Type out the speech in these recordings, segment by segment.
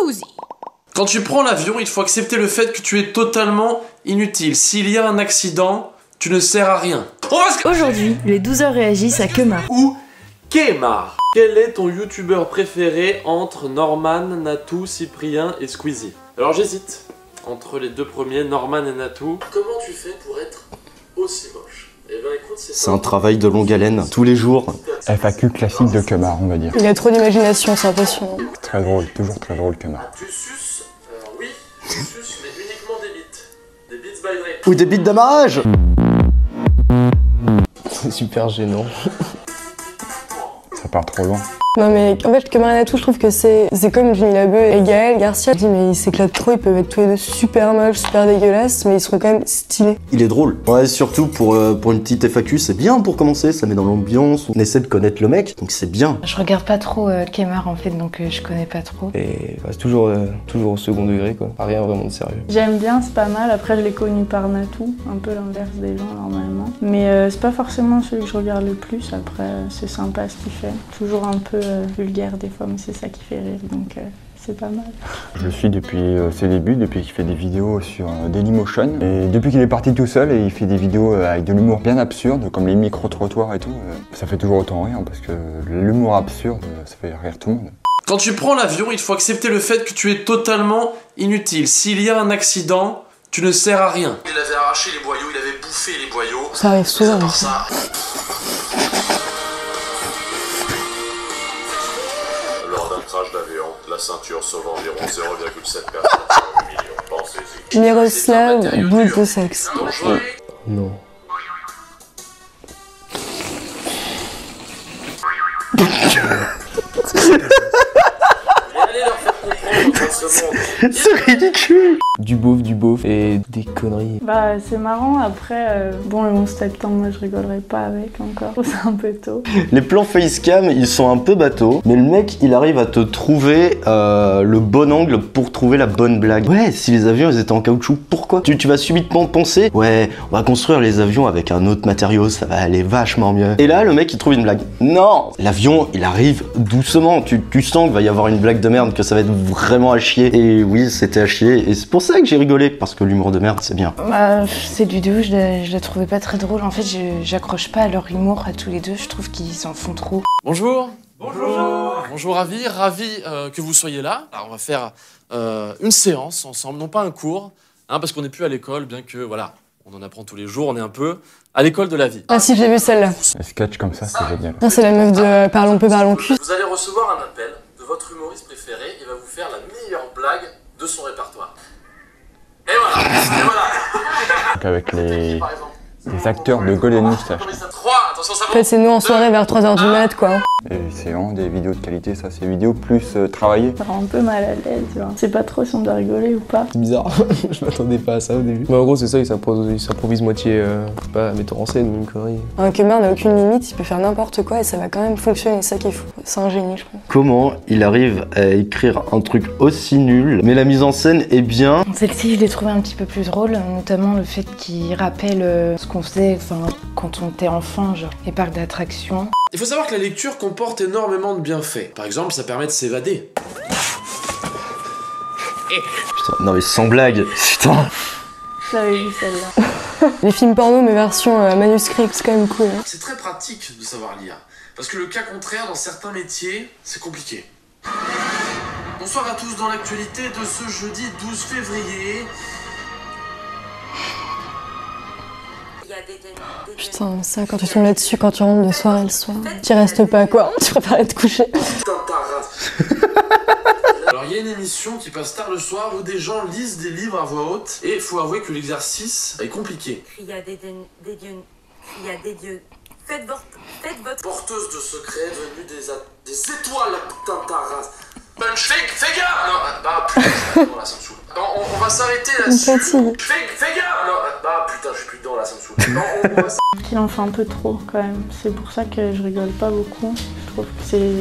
doozy. Quand tu prends l'avion, il faut accepter le fait que tu es totalement inutile. S'il y a un accident, tu ne sers à rien. Aujourd'hui, les 12h réagissent à Kemar. Ou Kemar. Quel est ton youtubeur préféré entre Norman, Natou, Cyprien et Squeezie? Alors j'hésite entre les deux premiers, Norman et Natou. Comment tu fais pour être aussi moche? Eh ben écoute, c'est un travail de longue haleine, tous les jours. FAQ classique de Kemar, on va dire. Il a trop d'imagination, c'est impressionnant. Très drôle, toujours très drôle Kemar. Tu suces, alors oui, tu suces, mais uniquement des bites. Des bites by Dre. Ou des bites d'amarrage. C'est super gênant. Ça part trop loin. Non mais en fait Kemar et Natou, je trouve que c'est comme Jimmy Labeu et Gaël Garcia. Je dis mais ils s'éclatent trop, ils peuvent être tous les deux super moches, super dégueulasses, mais ils seront quand même stylés. Il est drôle. Ouais, surtout pour une petite FAQ, c'est bien pour commencer, ça met dans l'ambiance, on essaie de connaître le mec, donc c'est bien. Je regarde pas trop Kemar en fait, donc je connais pas trop. Et bah, c'est toujours au second degré quoi, rien vraiment de sérieux. J'aime bien, c'est pas mal. Après je l'ai connu par Natou, un peu l'inverse des gens normalement. Mais c'est pas forcément celui que je regarde le plus, après c'est sympa ce qu'il fait. Toujours un peu vulgaire des fois, mais c'est ça qui fait rire, donc c'est pas mal. Je le suis depuis ses débuts, depuis qu'il fait des vidéos sur Dailymotion. Et depuis qu'il est parti tout seul et il fait des vidéos avec de l'humour bien absurde, comme les micro-trottoirs et tout, ça fait toujours autant rire, parce que l'humour absurde, ça fait rire tout le monde. Quand tu prends l'avion, il faut accepter le fait que tu es totalement inutile. S'il y a un accident, tu ne sers à rien. Il avait arraché les boyaux, il avait bouffé les boyaux. Ça arrive souvent. Lors d'un crash d'avion, la ceinture sauve environ 0,7 personnes sur 8 millions. Pensez-y. Miroslav Boulbosex. Non. C'est ridicule. Du beauf et des conneries. Bah c'est marrant, après, bon le 11 septembre, moi je rigolerai pas avec encore, c'est un peu tôt. Les plans facecam, ils sont un peu bateaux, mais le mec, il arrive à te trouver le bon angle pour trouver la bonne blague. Ouais, si les avions ils étaient en caoutchouc, pourquoi tu vas subitement penser, ouais, on va construire les avions avec un autre matériau, ça va aller vachement mieux. Et là, le mec, il trouve une blague. Non, l'avion, il arrive doucement, tu sens qu'il va y avoir une blague de merde, que ça va être vraiment à chier. Et oui, c'était à chier, et c'est pour ça que j'ai rigolé, parce que l'humour de merde, c'est bien. Bah, ces vidéos, je la trouvais pas très drôle. En fait, j'accroche pas à leur humour à tous les deux, je trouve qu'ils en font trop. Bonjour. Bonjour. Bonjour, ravi que vous soyez là. Alors, on va faire une séance ensemble, non pas un cours, hein, parce qu'on n'est plus à l'école, bien que, voilà, on en apprend tous les jours, on est un peu à l'école de la vie. Ah si, j'ai vu celle-là. Les sketchs comme ça, c'est génial. Non, c'est la meuf de Parlons peu, parlons cul. Vous allez recevoir un appel de votre humoriste préféré, il va vous faire la meilleure blague de son répertoire. Et voilà, et voilà. Donc avec les acteurs de Golden Moustache. 3, attention, ça En fait, c'est nous en soirée vers 3h du mat, quoi. Et c'est vraiment des vidéos de qualité, ça, c'est des vidéos plus travaillées. Ça rend un peu mal à l'aise, tu vois. C'est pas trop si on doit rigoler ou pas. C'est bizarre, je m'attendais pas à ça au début. Mais en gros c'est ça, il s'improvise moitié, je sais pas, metteur en scène ou une connerie. Un Kemar n'a aucune limite, il peut faire n'importe quoi et ça va quand même fonctionner, c'est ça qui est fou. C'est un génie, je pense. Comment il arrive à écrire un truc aussi nul, mais la mise en scène est bien. Celle-ci, je l'ai trouvée un petit peu plus drôle, notamment le fait qu'il rappelle ce qu'on faisait quand on était enfant, genre, et parle d'attraction. Il faut savoir que la lecture comporte énormément de bienfaits. Par exemple, ça permet de s'évader. Putain, non mais sans blague, putain. J'avais vu celle-là. Les films porno, mais version manuscrit, c'est quand même cool. Hein. C'est très pratique de savoir lire. Parce que le cas contraire, dans certains métiers, c'est compliqué. Bonsoir à tous dans l'actualité de ce jeudi 12 février. Putain, ça, quand tu tombes là-dessus, quand tu rentres de soirée le soir, tu restes pas, quoi. Tu préfères aller te coucher. Putain ta race. Alors il y a une émission qui passe tard le soir où des gens lisent des livres à voix haute et faut avouer que l'exercice est compliqué. Il y a des dieux, il y a des dieux. Faites votre Porteuse de secrets devenue des étoiles, la putain de ta race. Punch, fais gaffe. Non, bah putain, non, là ça me saoule. On va s'arrêter là-dessus. Fais gaffe. Non, bah putain, je suis plus dedans là, ça me saoule. Non, on va Qu'il en fait un peu trop quand même. C'est pour ça que je rigole pas beaucoup. Je trouve que c'est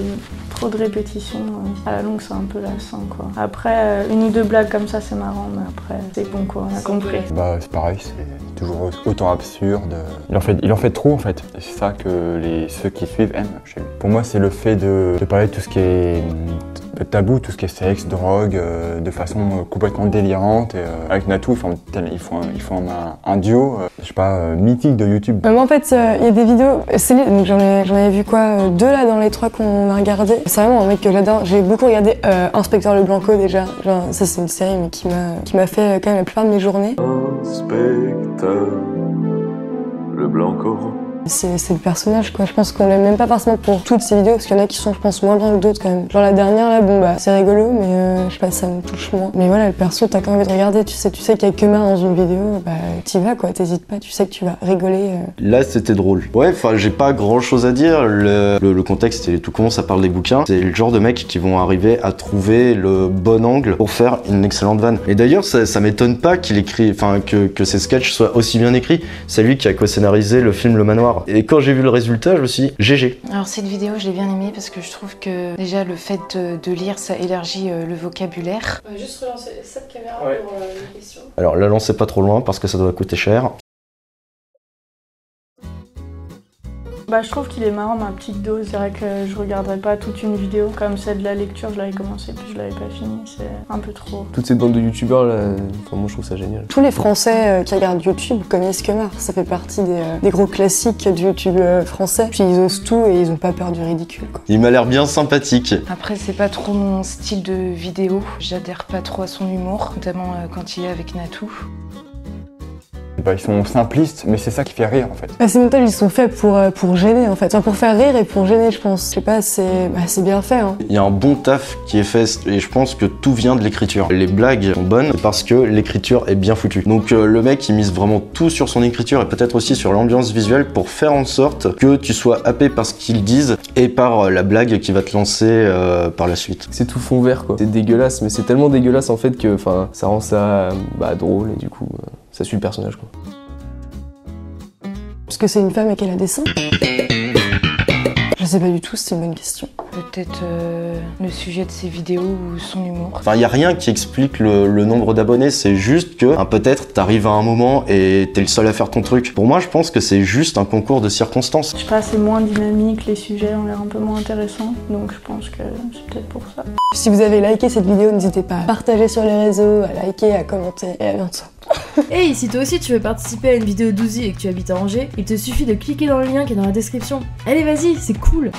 trop de répétitions. À la longue, c'est un peu lassant, quoi. Après, une ou deux blagues comme ça, c'est marrant, mais après, c'est bon, quoi. On a compris. Bah, c'est pareil, c'est toujours autant absurde. Il en fait trop, en fait. Et c'est ça que ceux qui suivent aiment chez lui. Pour moi, c'est le fait de parler de tout ce qui est tabou, tout ce qui est sexe, drogue, de façon complètement délirante. Et, avec Natou, ils font un duo, je sais pas, mythique de YouTube. Moi en fait, il y a des vidéos, donc j'en ai vu quoi, 2 là dans les 3 qu'on a regardé. C'est vraiment un mec que j'adore. J'ai beaucoup regardé Inspecteur Le Blanco déjà. Genre, ça c'est une série mais qui m'a fait quand même la plupart de mes journées. Inspecteur Le Blanco. C'est le personnage quoi, je pense qu'on l'aime même pas forcément pour toutes ces vidéos parce qu'il y en a qui sont je pense moins bien que d'autres quand même. Genre la dernière là, bon bah c'est rigolo mais je sais pas, ça me touche moins. Mais voilà, le perso t'as quand même envie de regarder, tu sais qu'il y a que Kemar dans une vidéo, bah t'y vas quoi, t'hésites pas, tu sais que tu vas rigoler. Là c'était drôle. Ouais, enfin j'ai pas grand chose à dire, le contexte il est tout con, ça parle des bouquins. C'est le genre de mecs qui vont arriver à trouver le bon angle pour faire une excellente vanne. Et d'ailleurs ça m'étonne pas qu'il écrit, enfin que ses sketchs soient aussi bien écrits. C'est lui qui a co-scénarisé le film Le Manoir. Et quand j'ai vu le résultat, je me suis dit GG. Alors cette vidéo, je l'ai bien aimée parce que je trouve que déjà le fait de lire, ça élargit le vocabulaire. On va juste relancer cette caméra pour les questions. Alors la lancez pas trop loin parce que ça doit coûter cher. Bah, je trouve qu'il est marrant, ma petite dose. C'est vrai que je regarderai pas toute une vidéo comme celle de la lecture, je l'avais commencé puis je l'avais pas fini, c'est un peu trop. Toutes ces bandes de youtubeurs là, enfin, moi je trouve ça génial. Tous les Français qui regardent YouTube connaissent Kemar, ça fait partie des gros classiques du YouTube français. Puis ils osent tout et ils ont pas peur du ridicule quoi. Il m'a l'air bien sympathique. Après c'est pas trop mon style de vidéo, j'adhère pas trop à son humour, notamment quand il est avec Natou. Bah, ils sont simplistes, mais c'est ça qui fait rire en fait. Bah, ces montages ils sont faits pour gêner en fait, enfin, pour faire rire et pour gêner je pense. Je sais pas, c'est bien fait. Hein. Il y a un bon taf qui est fait et je pense que tout vient de l'écriture. Les blagues sont bonnes parce que l'écriture est bien foutue. Donc le mec il mise vraiment tout sur son écriture et peut-être aussi sur l'ambiance visuelle pour faire en sorte que tu sois happé par ce qu'ils disent et par la blague qui va te lancer par la suite. C'est tout fond vert quoi. C'est dégueulasse, mais c'est tellement dégueulasse en fait que ça rend ça drôle et du coup ça suit le personnage quoi. Parce que c'est une femme et qu'elle a des seins? Je sais pas du tout, c'est une bonne question. Peut-être le sujet de ses vidéos ou son humour. Enfin, il n'y a rien qui explique le nombre d'abonnés, c'est juste que peut-être t'arrives à un moment et t'es le seul à faire ton truc. Pour moi, je pense que c'est juste un concours de circonstances. Je sais pas, c'est moins dynamique, les sujets ont l'air un peu moins intéressants, donc je pense que c'est peut-être pour ça. Si vous avez liké cette vidéo, n'hésitez pas à partager sur les réseaux, à liker, à commenter et à bientôt. Hey, si toi aussi tu veux participer à une vidéo d'Ouzi et que tu habites à Angers, il te suffit de cliquer dans le lien qui est dans la description. Allez vas-y, c'est cool.